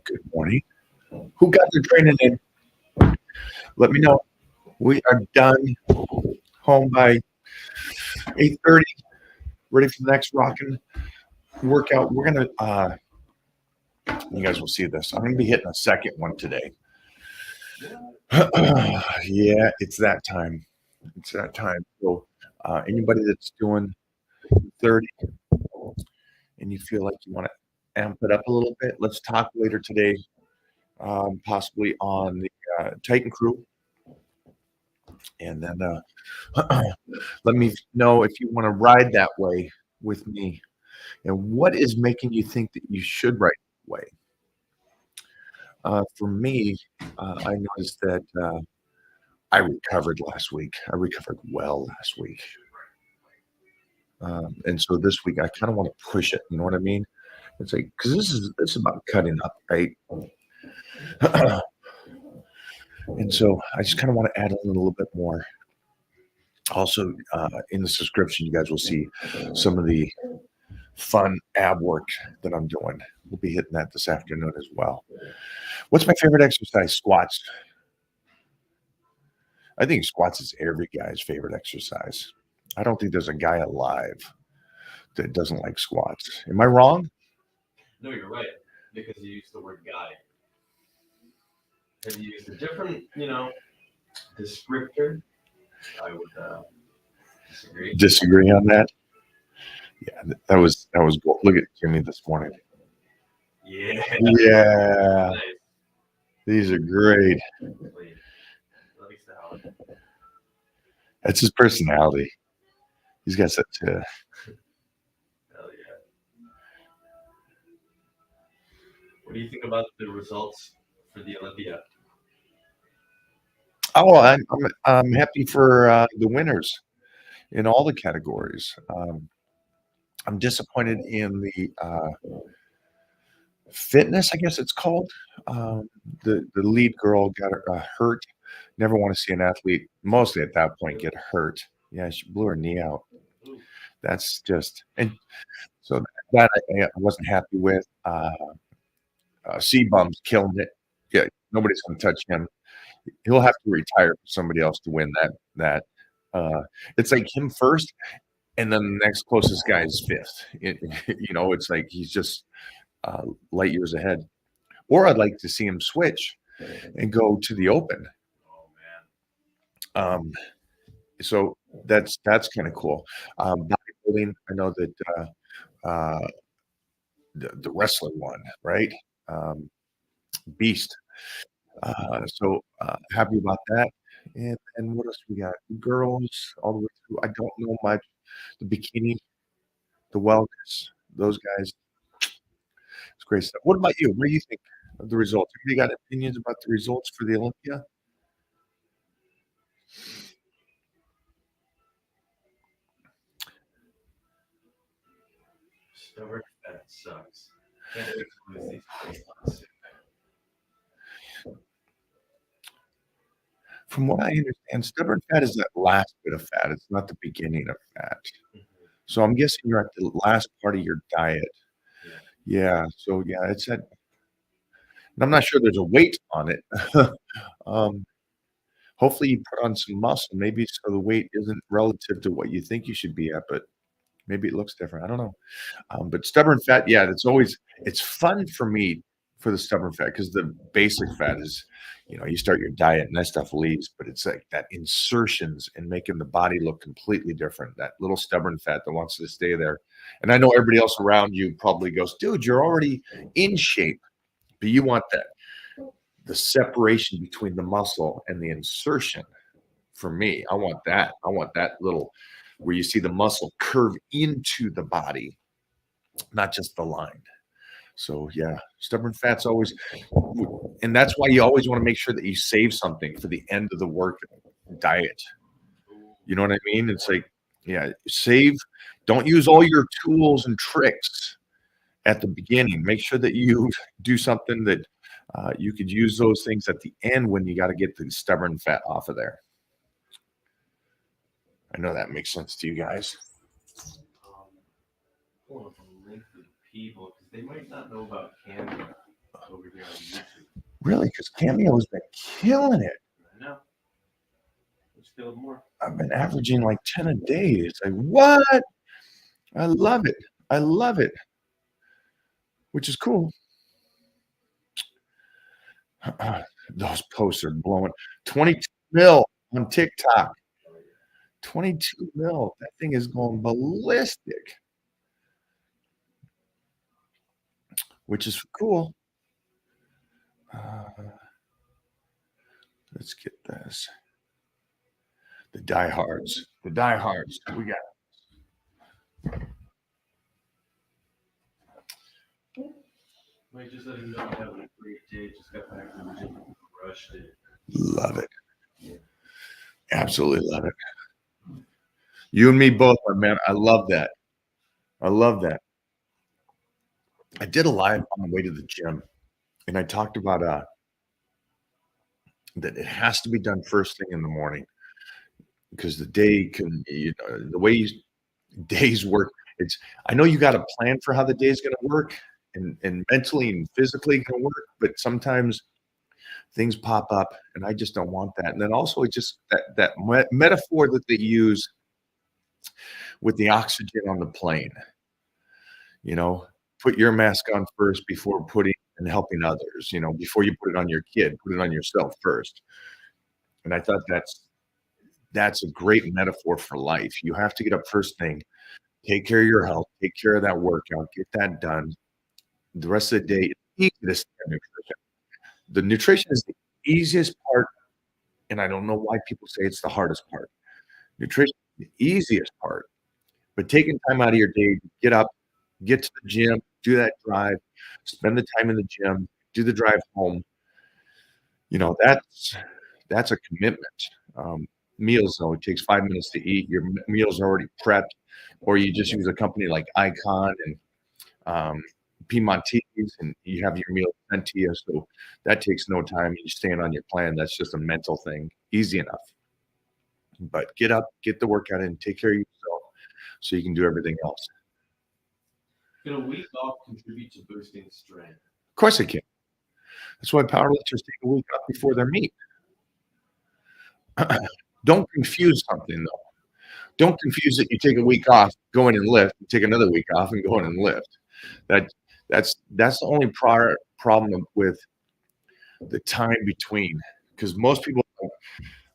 Good morning. Who got their training in? Let me know. We are done. Home by 8:30. Ready for the next rocking workout. We're gonna. You guys will see this. I'm gonna be hitting a second one today. Yeah, it's that time. It's that time. So, anybody that's doing 30 and you feel like you want to amp it up a little bit, let's talk later today, possibly on the Titan crew. And then let me know if you want to ride that way with me. And what is making you think that you should ride that way? For me, I noticed that I recovered last week. I recovered well last week. And so this week I kind of want to push it. You know what I mean? It's like, because this is about cutting up, right? And so I just kind of want to add in a little bit more. Also, in the subscription, you guys will see some of the fun ab work that I'm doing. We'll be hitting that this afternoon as well. What's my favorite exercise? Squats. I think squats is every guy's favorite exercise. I don't think there's a guy alive that doesn't like squats. Am I wrong? No, you're right, because you used the word guy. Have you used a different, descriptor? I would disagree. Disagree on that? Yeah, that was gold. Look at Jimmy this morning. Yeah. Yeah. Nice. These are great. That's his personality. He's got such a. Hell yeah. What do you think about the results for the Olympia? Oh, I'm happy for the winners in all the categories. I'm disappointed in the fitness, I guess it's called. The lead girl got hurt. Never want to see an athlete, mostly at that point, get hurt. Yeah, she blew her knee out. That's just, and so that I wasn't happy with. C-Bum's killing it. Yeah, nobody's going to touch him. He'll have to retire for somebody else to win that. It's like him first, and then the next closest guy is fifth. It's like he's just light years ahead. Or I'd like to see him switch and go to the open. Oh man. So that's kind of cool. Bodybuilding, I know that the wrestler won, right? Beast. So happy about that. And what else we got? Girls all the way through. I don't know much. The bikini, the wellness, those guys. It's great stuff. What about you? What do you think of the results? Have you got opinions about the results for the Olympia? Stubborn fat sucks. Can't wait to lose these weight loss. From what I understand, stubborn fat is that last bit of fat. It's not the beginning of fat. So I'm guessing you're at the last part of your diet. Yeah. So yeah, it's that. And I'm not sure there's a weight on it. Hopefully you put on some muscle, maybe so the weight isn't relative to what you think you should be at, but maybe it looks different. I don't know. But stubborn fat, yeah, it's fun for me for the stubborn fat because the basic fat is, you start your diet and that stuff leaves, but it's like that insertions and making the body look completely different. That little stubborn fat that wants to stay there. And I know everybody else around you probably goes, dude, you're already in shape, but you want the separation between the muscle and the insertion. For me, I want that. I want that little where you see the muscle curve into the body, not just the line. So yeah, stubborn fat's always, and that's why you always want to make sure that you save something for the end of the work diet. You know what I mean? It's like, yeah, save, don't use all your tools and tricks at the beginning. Make sure that you do something that you could use those things at the end when you got to get the stubborn fat off of there. I know that makes sense to you guys. Pulling up a link for the people because they might not know about Canva over here on YouTube. Really? Because Cameo's been killing it. I know. Let's feel more. I've been averaging like 10 a day. It's like, what? I love it. I love it. Which is cool. Those posts are blowing. 22 mil on TikTok. 22 mil. That thing is going ballistic. Which is cool. Let's get this. The diehards. The diehards. We got Mike, just letting you know I'm having a great day. Just got back from the gym. Crushed it. love it. Absolutely love it. You and me both, my man. I love that. I love that. I did a live on the way to the gym, and I talked about that it has to be done first thing in the morning because the day can, the way days work. It's I know you got a plan for how the day is going to work, and mentally and physically can work, but sometimes things pop up, and I just don't want that. And then also, it's just that metaphor that they use with the oxygen on the plane. You know, put your mask on first before putting and helping others. Before you put it on your kid, put it on yourself first. And I thought that's a great metaphor for life. You have to get up first thing, take care of your health, take care of that workout, get that done. The rest of the day, it's easy to stay on nutrition. The nutrition is the easiest part, and I don't know why people say it's the hardest part. Nutrition is the easiest part, but taking time out of your day to get up, get to the gym, do that drive, spend the time in the gym, do the drive home. That's a commitment. Meals, though, it takes 5 minutes to eat. Your meals are already prepped, or you just use a company like Icon and Piemonte's, and you have your meal sent to you. So that takes no time. You're staying on your plan. That's just a mental thing. Easy enough. But get up, get the workout in, take care of yourself so you can do everything else. Can a week off contribute to boosting strength? Of course it can. That's why powerlifters take a week off before their meet. Don't confuse something, though. Don't confuse it. You take a week off, go in and lift. You take another week off and go in and lift. That's the only problem with the time between. Because most people are like,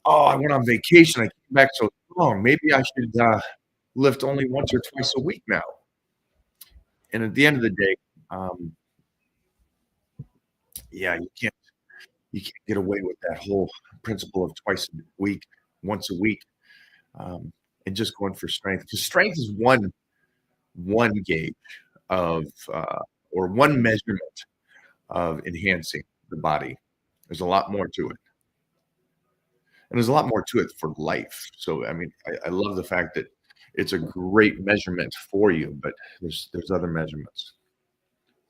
oh, I went on vacation. I came back so strong. Maybe I should lift only once or twice a week now. And at the end of the day, you can't get away with that whole principle of twice a week, once a week, and just going for strength. Because strength is one gauge of or one measurement of enhancing the body. There's a lot more to it. And there's a lot more to it for life. So, I mean, I love the fact that it's a great measurement for you, but there's other measurements.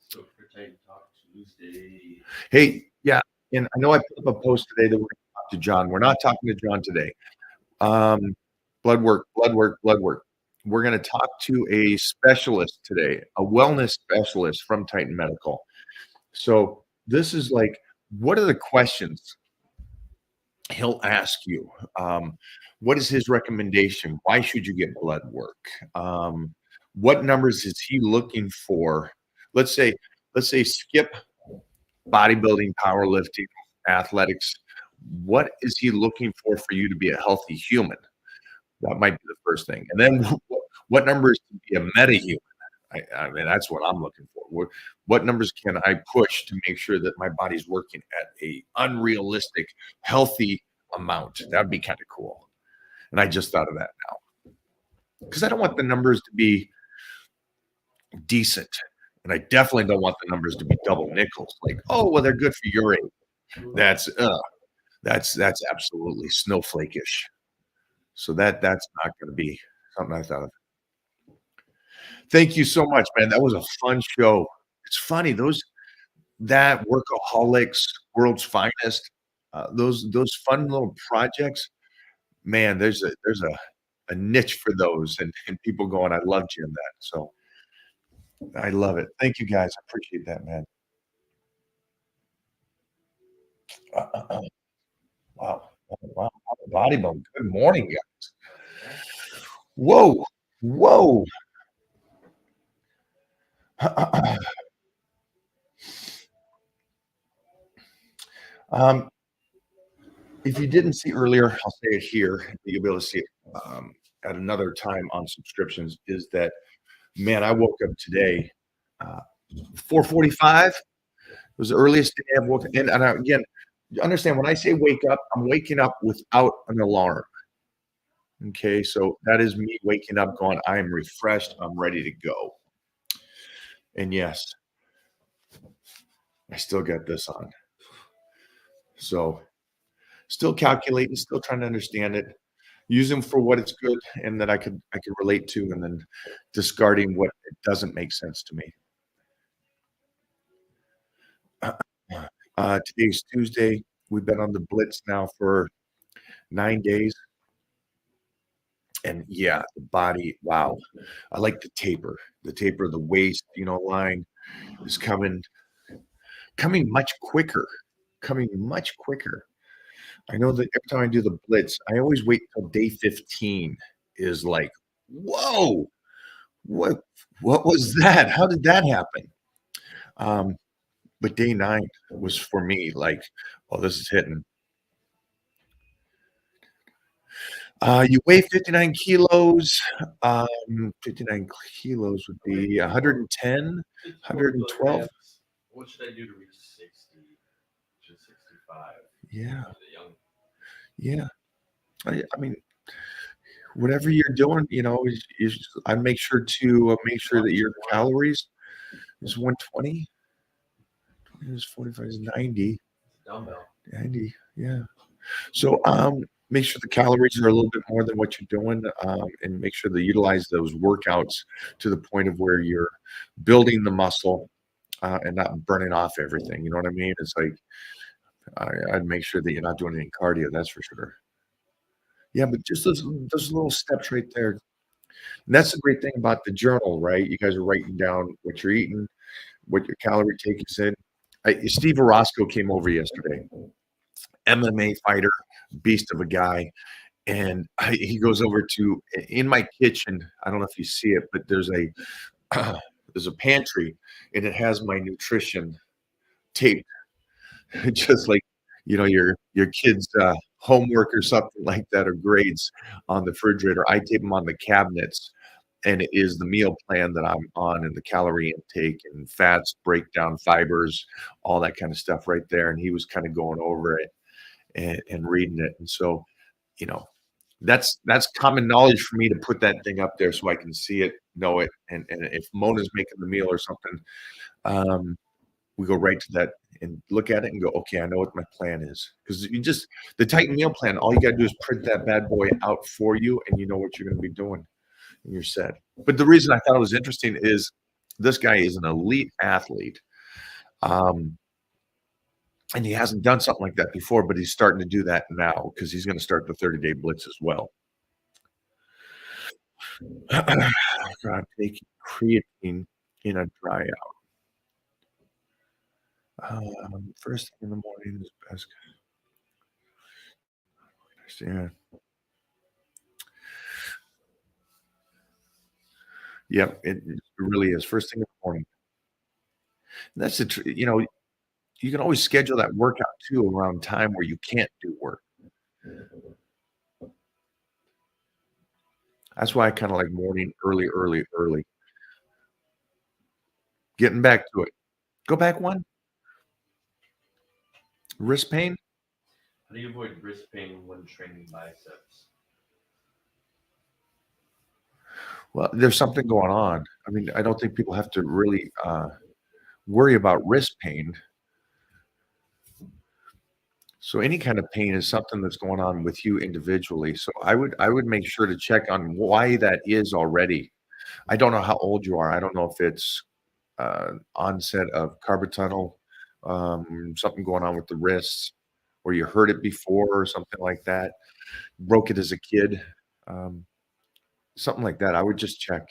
So for Titan Talk Tuesday. Hey, yeah, and I know I put up a post today that we're going to talk to John. We're not talking to John today. Blood work. We're going to talk to a specialist today, a wellness specialist from Titan Medical. So this is like, what are the questions he'll ask you? What is his recommendation? Why should you get blood work? What numbers is he looking for? Let's say skip bodybuilding, powerlifting, athletics. What is he looking for you to be a healthy human? That might be the first thing. And then what numbers to be a meta-human? I mean, that's what I'm looking for. What numbers can I push to make sure that my body's working at a unrealistic, healthy amount? That'd be kind of cool. And I just thought of that now. Because I don't want the numbers to be decent. And I definitely don't want the numbers to be double nickels. Like, oh, well, they're good for your age. That's absolutely snowflake-ish. So that's not going to be something I thought of. Thank you so much, man. That was a fun show. It's funny, that Workaholics, World's Finest, those fun little projects, man, there's a a niche for those and people going, "I loved you in that." So I love it. Thank you guys. I appreciate that, man. Wow. Oh, wow. Body bone. Good morning, guys. Yeah. Whoa. Whoa. Um, if you didn't see earlier, I'll say it here. You'll be able to see it at another time on subscriptions. Is that man? I woke up today, uh, 4:45. It was the earliest day I've woken. And again, you understand when I say wake up, I'm waking up without an alarm. Okay, so that is me waking up, going, I am refreshed. I'm ready to go. And yes, I still got this on. So still calculating, still trying to understand it, use them for what it's good and that I could relate to, and then discarding what it doesn't make sense to me. Today's Tuesday. We've been on the Blitz now for 9 days. And yeah, the body, wow. I like the taper. The taper of the waist, line is coming much quicker. Coming much quicker. I know that every time I do the Blitz, I always wait till day 15 is like, whoa, what what was that? How did that happen? Um, but day 9 was for me like, oh, this is hitting. You weigh 59 kilos. 59 kilos would be 110, 112. What should I do to reach 60? Just 65. Yeah, Is it young? yeah. I mean, whatever you're doing, I make sure to make sure that your calories is 120. Is 45 is 90. Dumbbell. 90, yeah. So make sure the calories are a little bit more than what you're doing, and make sure to utilize those workouts to the point of where you're building the muscle and not burning off everything. You know what I mean? It's like I'd make sure that you're not doing any cardio. That's for sure. Yeah, but just those little steps right there. And that's the great thing about the journal, right? You guys are writing down what you're eating, what your calorie take is in. Steve Orozco came over yesterday, MMA fighter, beast of a guy. And he goes over to in my kitchen. I don't know if you see it, but there's a there's a pantry, and it has my nutrition taped, just like your kids' homework or something like that, or grades on the refrigerator. I tape them on the cabinets, and it is the meal plan that I'm on, and the calorie intake and fats, breakdown, fibers, all that kind of stuff right there. And he was kind of going over it and reading it, and so you know that's common knowledge for me to put that thing up there so I can see it, know it, and if Mona's making the meal or something, um, we go right to that and look at it and go, okay, I know what my plan is. Because you just the Titan meal plan, all you got to do is print that bad boy out for you, and you know what you're going to be doing, and you're set. But the reason I thought it was interesting is this guy is an elite athlete. Um, and he hasn't done something like that before, but he's starting to do that now because he's going to start the 30-day blitz as well. God, taking creatine in a dry out. First thing in the morning is best. Yeah. Yep, it really is. First thing in the morning. And that's you can always schedule that workout too around time where you can't do work. That's why I kind of like morning early, early, early. Getting back to it. Go back one. Wrist pain. How do you avoid wrist pain when training biceps? Well, there's something going on. I mean, I don't think people have to really worry about wrist pain. So any kind of pain is something that's going on with you individually. So I would make sure to check on why that is already. I don't know how old you are. I don't know if it's onset of carpal tunnel, something going on with the wrists, or you hurt it before or something like that. Broke it as a kid. Um, something like that. I would just check.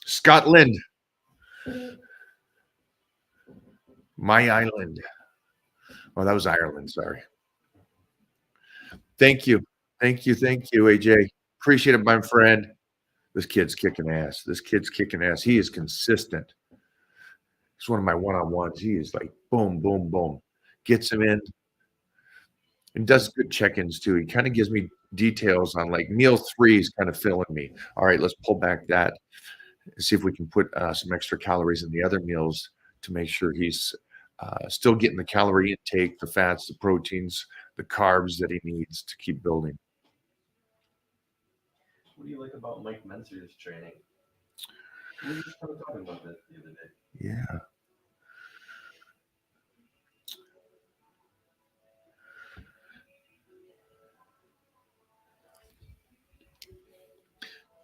Scotland, my island. Oh, that was Ireland. Sorry. Thank you. Thank you, AJ. Appreciate it, my friend. This kid's kicking ass. This kid's kicking ass. He is consistent. He's one of my one-on-ones. He is like boom, boom, boom. Gets him in and does good check-ins too. He kind of gives me details on like meal three is kind of filling me. All right, let's pull back that and see if we can put some extra calories in the other meals to make sure he's still getting the calorie intake, the fats, the proteins, the carbs that he needs to keep building. What do you like about Mike Mentzer's training? We were just kind of talking about that the other day. Yeah.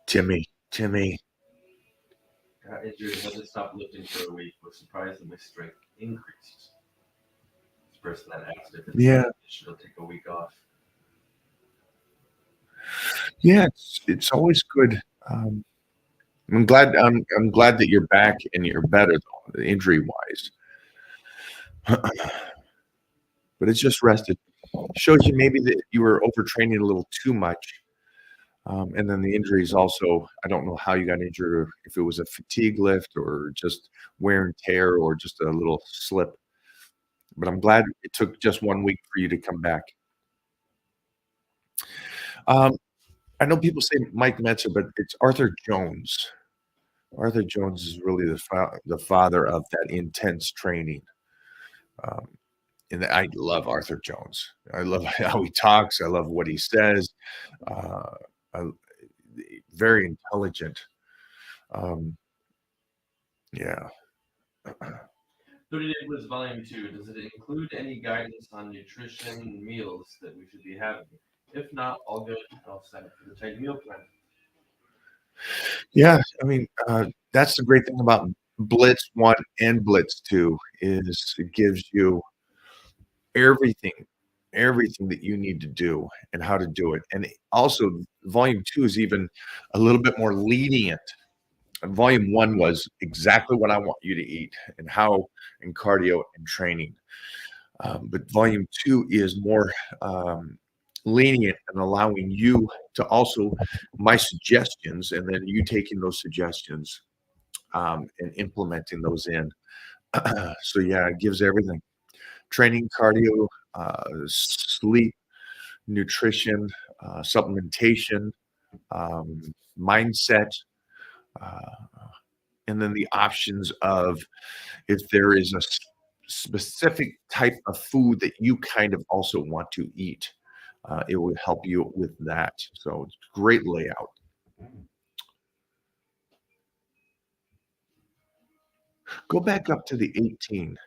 Timmy. Got injured, had to stop lifting for a week. Was surprised that my strength increased. This person that asked if Yeah. should take a week off. Yeah, it's always good. I'm glad that you're back and you're better though, injury wise. But it's just rested. Shows you maybe that you were overtraining a little too much. And then the injuries also, I don't know how you got injured, or if it was a fatigue lift or just wear and tear or just a little slip. But I'm glad it took just 1 week for you to come back. I know people say Mike Metzer, but it's Arthur Jones. Arthur Jones is really the father of that intense training. And I love Arthur Jones. I love how he talks. I love what he says. I, very intelligent. Yeah. 30 Day Blitz Volume 2. Does it include any guidance on nutrition and meals that we should be having? If not, all good. I'll sign up for the tight meal plan. Yeah, I mean, that's the great thing about Blitz 1 and Blitz 2 is it gives you everything that you need to do and how to do it. And also volume 2 is even a little bit more lenient. And volume 1 was exactly what I want you to eat and how and cardio and training. But volume 2 is more lenient and allowing you to also my suggestions and then you taking those suggestions and implementing those in. So yeah, it gives everything: training, cardio, sleep, nutrition, supplementation, mindset, and then the options of if there is a specific type of food that you kind of also want to eat. It would help you with that. So it's great layout. Go back up to the 18.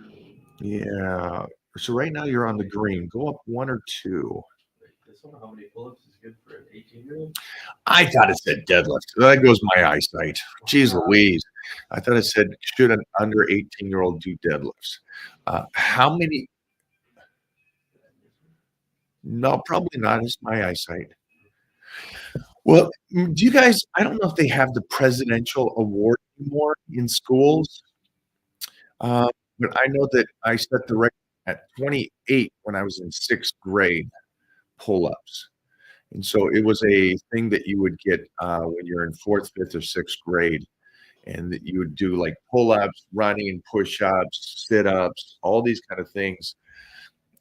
18. Yeah. So right now you're on the green. Go up 1 or 2. This one, how many pull-ups is good for an 18-year-old? I thought it said deadlift. There goes my eyesight. Jeez Louise. I thought it said, should an under 18-year-old do deadlifts? How many? No, probably not. It's my eyesight. Well, do you guys, I don't know if they have the presidential award anymore in schools, but I know that I set the record at 28 when I was in 6th grade pull-ups. And so it was a thing that you would get when you're in 4th, 5th, or 6th grade. And that you would do like pull-ups, running, push-ups, sit-ups, all these kind of things.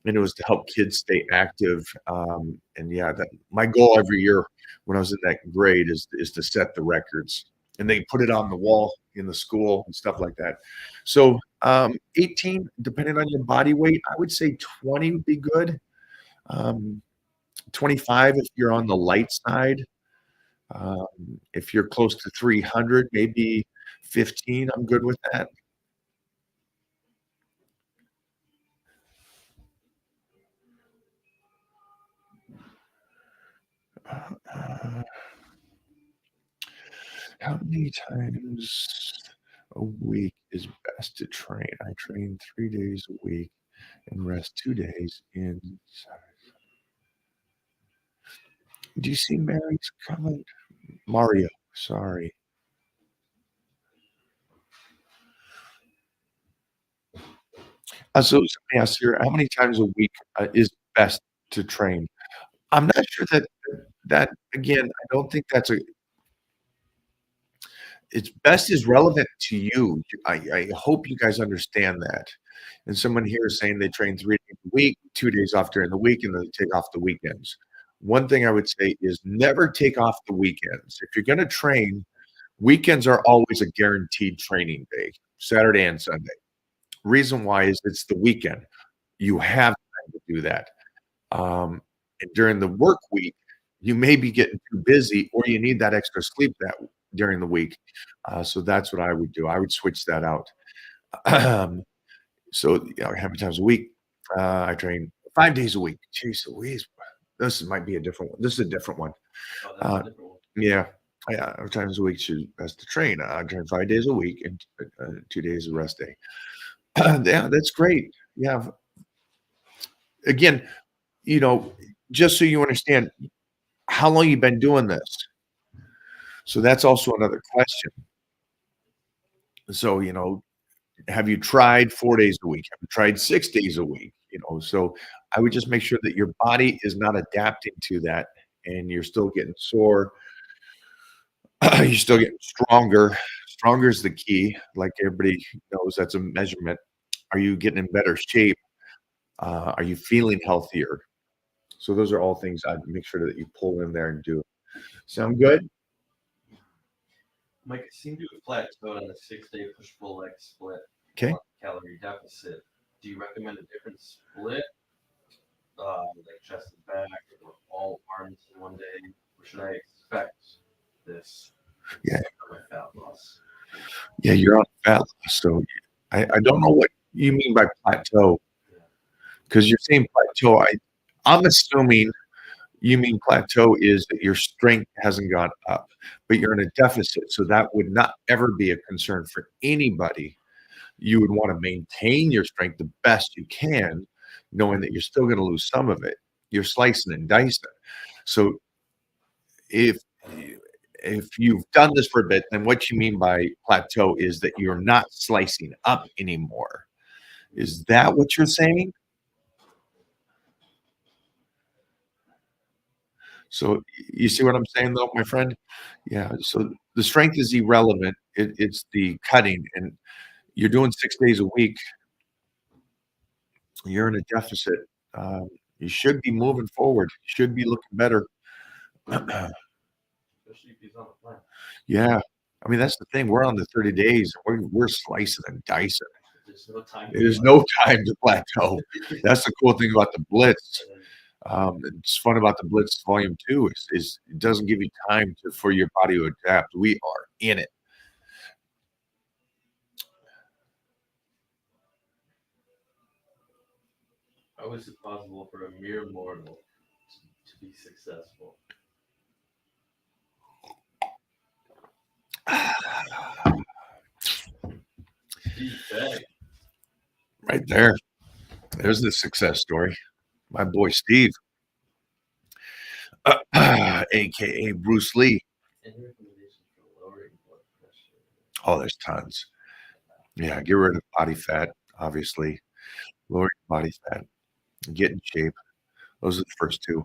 And it was to help kids stay active. And yeah, my goal every year when I was in that grade is to set the records. And they put it on the wall in the school and stuff like that. So 18, depending on your body weight, I would say 20 would be good. 25 if you're on the light side. If you're close to 300, maybe 15, I'm good with that. How many times a week is best to train? I train 3 days a week. and rest 2 days in. Do you see Mary's comment? Mario, sorry. So let me ask you, how many times a week is best to train? I'm not sure that again, I don't think that's a it's best is relevant to you. I hope you guys understand that. And someone here is saying they train 3 days a week, 2 days off during the week, and then they take off the weekends. One thing I would say is never take off the weekends. If you're gonna train, weekends are always a guaranteed training day, Saturday and Sunday. Reason why is it's the weekend. You have time to do that. And during the work week, you may be getting too busy or you need that extra sleep that during the week. So that's what I would do. I would switch that out. So, how many times a week? I train 5 days a week. Jeez Louise. This might be a different one. This is a different one. Oh, that's a different one. Yeah. Yeah, how many times a week should best to train? I train 5 days a week and 2 days a rest day. Yeah, that's great. Yeah. Again, just so you understand, how long you been doing this? So that's also another question. So, have you tried 4 days a week? Have you tried 6 days a week? So I would just make sure that your body is not adapting to that and you're still getting sore. You're still getting stronger. Stronger is the key. Like everybody knows, that's a measurement. Are you getting in better shape? Are you feeling healthier? So those are all things I'd make sure that you pull in there and do. Sound good? Mike, I seem to have plateaued on the 6-day push-pull leg split. Okay. Calorie deficit. Do you recommend a different split, like chest and back, or all arms in one day? Or should I expect this? Yeah. For my fat loss. Yeah, you're on fat loss. So I don't know what you mean by plateau, because you're saying plateau. I'm assuming you mean plateau is that your strength hasn't gone up, but you're in a deficit. So that would not ever be a concern for anybody. You would want to maintain your strength the best you can, knowing that you're still going to lose some of it. You're slicing and dicing. So if you've done this for a bit, then what you mean by plateau is that you're not slicing up anymore. Is that what you're saying? So you see what I'm saying, though, my friend? Yeah. So the strength is irrelevant. It's the cutting, and you're doing 6 days a week. You're in a deficit. You should be moving forward. You should be looking better. Especially if he's on the plan. Yeah. I mean, that's the thing. We're on the 30 days. We're slicing and dicing. There's no time. There's no time to plateau. That's the cool thing about the Blitz. It's fun about the Blitz Volume 2 is it doesn't give you time for your body to adapt. We are in it. How is it possible for a mere mortal to be successful? Right there. There's the success story. My boy Steve, aka Bruce Lee. Any recommendations for lowering blood pressure? Oh, there's tons. Yeah, get rid of body fat, obviously. Lower your body fat. Get in shape. Those are the first two.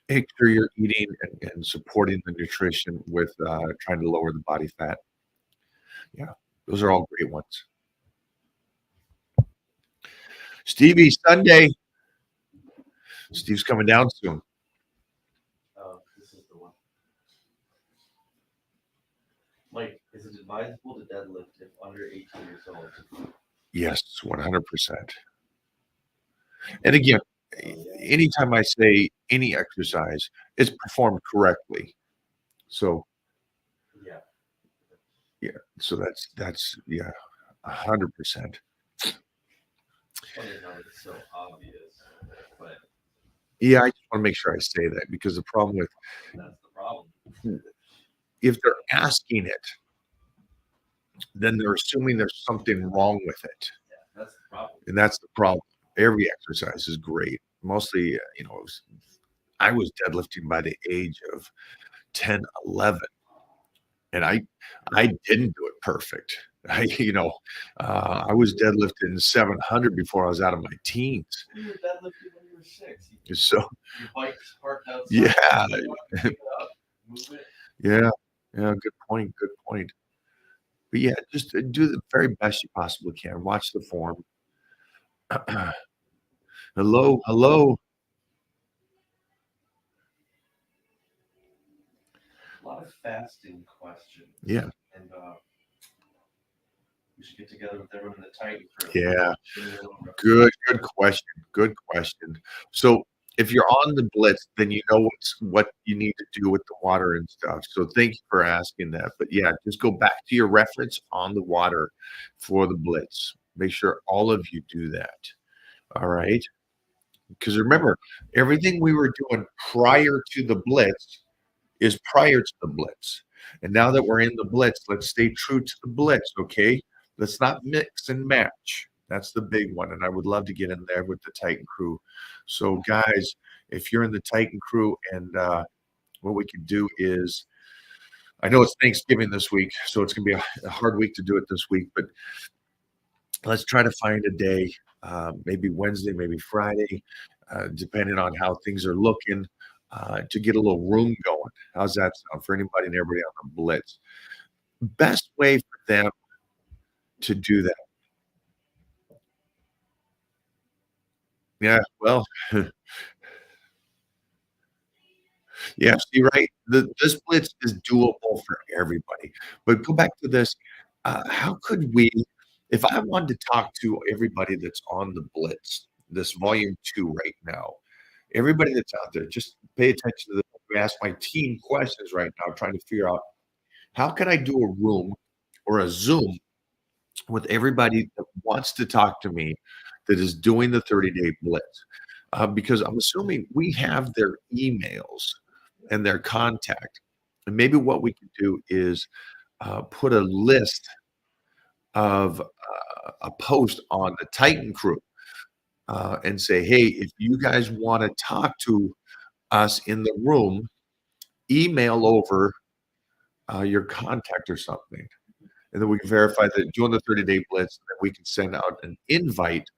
Make sure you're eating and supporting the nutrition with trying to lower the body fat. Yeah, those are all great ones. Stevie, Sunday. Steve's coming down soon. Oh, this is the one. Mike, is it advisable to deadlift if under 18 years old? Yes, 100%. And again, anytime I say any exercise, it's performed correctly. So yeah. So that's 100%. Funny how it's so obvious, but yeah, I just want to make sure I say that because the problem with that's the problem. If they're asking it, then they're assuming there's something wrong with it. Yeah, that's the problem. And that's the problem. Every exercise is great. Mostly, I was deadlifting by the age of 10, 11, and I didn't do it perfect. I was deadlifting 700 before I was out of my teens. You were deadlifting when you were 6. So Your bike's parked outside. yeah, You want to pick it up, move it. yeah, yeah, good point, good point. But yeah, just do the very best you possibly can. Watch the form. Hello, hello. A lot of fasting questions. Yeah, And we should get together with everyone in the Titan crew. yeah. Give me a little Good question. Good question. So if you're on the Blitz, then you know what you need to do with the water and stuff. So thank you for asking that. But yeah, just go back to your reference on the water for the Blitz. Make sure all of you do that. All right. Because remember, everything we were doing prior to the Blitz is prior to the Blitz. And now that we're in the Blitz, let's stay true to the Blitz, okay? Let's not mix and match. That's the big one. And I would love to get in there with the Titan crew. So, guys, if you're in the Titan crew, and what we can do is, I know it's Thanksgiving this week, so it's going to be a hard week to do it this week, but let's try to find a day, maybe Wednesday, maybe Friday, depending on how things are looking, to get a little room going. How's that sound for anybody and everybody on the Blitz? Best way for them to do that. Yeah, well, yeah, see, right? This Blitz is doable for everybody. But go back to this. How could we, if I wanted to talk to everybody that's on the Blitz, this volume 2 right now, everybody that's out there, just pay attention to the ask my team questions right now, trying to figure out how can I do a room or a Zoom with everybody that wants to talk to me that is doing the 30-day Blitz. Because I'm assuming we have their emails and their contact. And maybe what we can do is put a list of a post on the Titan crew and say, hey, if you guys want to talk to us in the room, email over your contact or something. And then we can verify that join the 30-day Blitz, and then we can send out an invite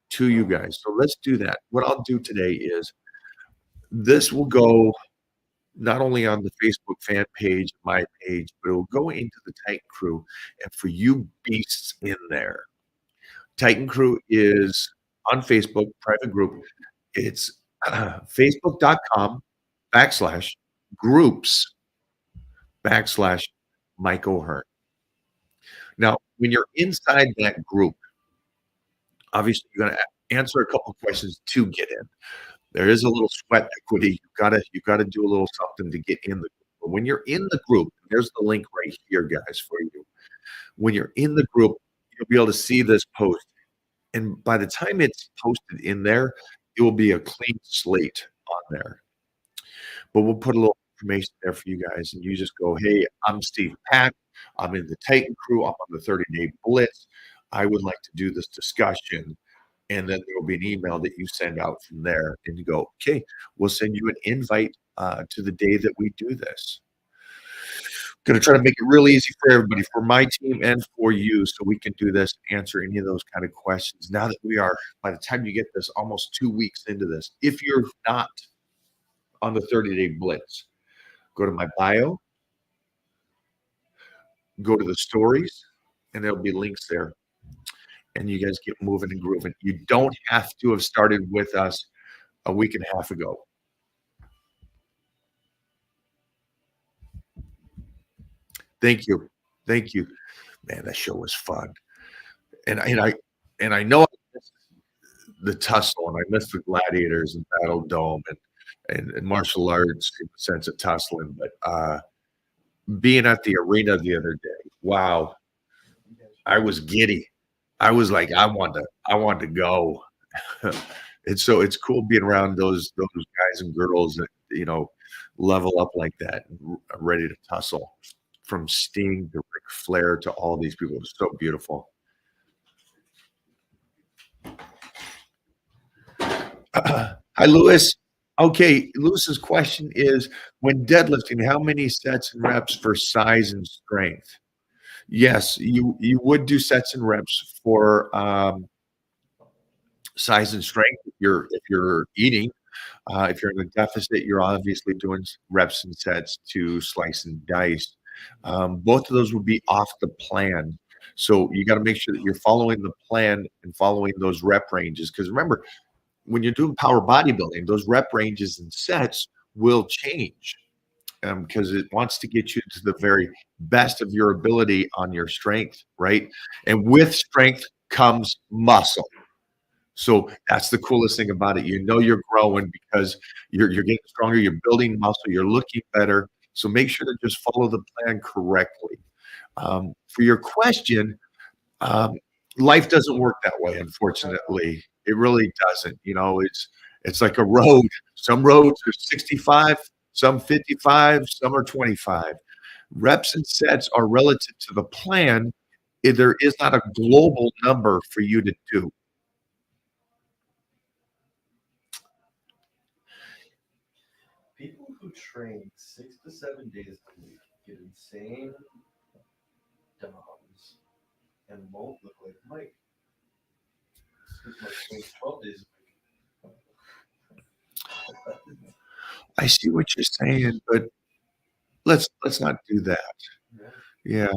to you guys. So let's do that. What I'll do today is this will go not only on the Facebook fan page, my page, but it will go into the Titan Crew and for you beasts in there. Titan Crew is on Facebook, private group. It's facebook.com/groups/Mike O'Hearn. Now, when you're inside that group, obviously you're going to answer a couple of questions to get in. There is a little sweat equity. You gotta do a little something to get in the group. But when you're in the group, there's the link right here, guys, for you. When you're in the group, you'll be able to see this post. And by the time it's posted in there, it will be a clean slate on there. But we'll put a little information there for you guys, and you just go, hey, I'm Steve Pack. I'm in the Titan crew. I'm on the 30-day Blitz. I would like to do this discussion. And then there will be an email that you send out from there, and you go, okay, we'll send you an invite to the day that we do this. Going to try to make it real easy for everybody, for my team and for you, so we can do this, answer any of those kind of questions. Now that we are, by the time you get this, almost 2 weeks into this, if you're not on the 30-day Blitz, go to my bio, go to the stories, and there'll be links there. And you guys get moving and grooving. You don't have to have started with us a week and a half ago. Thank you. Thank you. Man, that show was fun. And I know I missed the tussle, and I missed the gladiators and Battle Dome and martial arts in the sense of tussling, but being at the arena the other day, wow, I was giddy. I was like, I want to go. And so it's cool being around those guys and girls that level up like that, and are ready to tussle. From Sting to Ric Flair to all these people, it was so beautiful. Hi, Lewis. Okay, Lewis's question is, when deadlifting, how many sets and reps for size and strength? Yes, you would do sets and reps for size and strength if you're eating. If you're in a deficit, you're obviously doing reps and sets to slice and dice. Both of those would be off the plan. So you got to make sure that you're following the plan and following those rep ranges. Because remember, when you're doing power bodybuilding, those rep ranges and sets will change because it wants to get you to the very best of your ability on your strength, right? And with strength comes muscle. So that's the coolest thing about it. You know you're growing because you're getting stronger, you're building muscle, you're looking better. So make sure to just follow the plan correctly. For your question, um, life doesn't work that way, unfortunately. It really doesn't. It's like a road. Some roads are 65, some 55, some are 25. Reps and sets are relative to the plan. There is not a global number for you to do. People who train 6 to 7 days a week get insane DOMs and won't look like Mike. Because Mike trains 12 days a week. I see what you're saying, but let's not do that. Yeah. Yeah,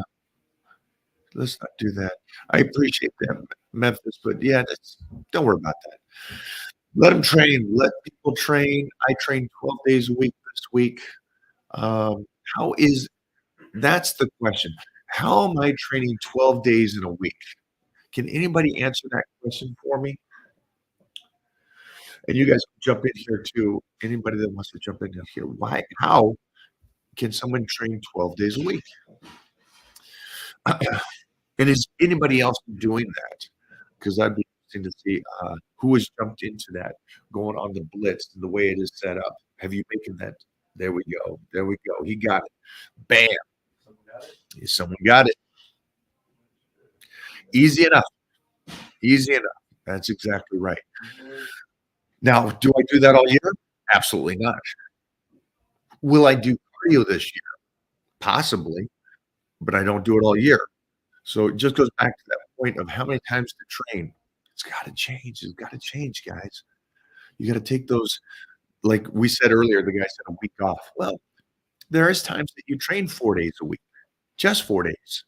let's not do that. I appreciate that, Memphis, but yeah, don't worry about that. Let them train. Let people train. I train 12 days a week this week. Um, how is that's the question. How am I training 12 days in a week? Can anybody answer that question for me? And you guys can jump in here too. Anybody that wants to jump in here. Why? How can someone train 12 days a week? And is anybody else doing that? Because I'd be interesting to see who has jumped into that, going on the Blitz, the way it is set up. Have you making that? There we go. There we go. He got it. Bam. Someone got it? Someone got it. Easy enough. Easy enough. That's exactly right. Now, do I do that all year? Absolutely not. Will I do cardio this year? Possibly, but I don't do it all year. So it just goes back to that point of how many times to train. It's got to change. It's got to change, guys. You got to take those, like we said earlier, the guy said a week off. Well, there is times that you train 4 days a week, just 4 days.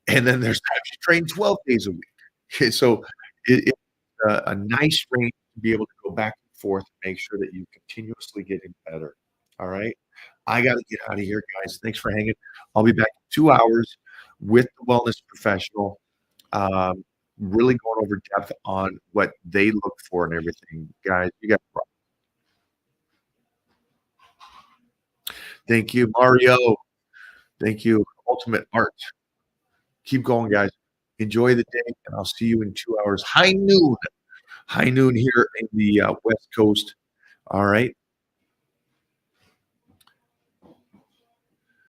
And then there's times you train 12 days a week. So it's a nice range to be able to go back and forth and make sure that you continuously getting better. All right. I got to get out of here, guys. Thanks for hanging. I'll be back in 2 hours with the wellness professional. Really going over depth on what they look for and everything. Guys, you got it. Thank you, Mario. Thank you, Ultimate Art. Keep going, guys. Enjoy the day, and I'll see you in 2 hours. High noon here in the West Coast. All right.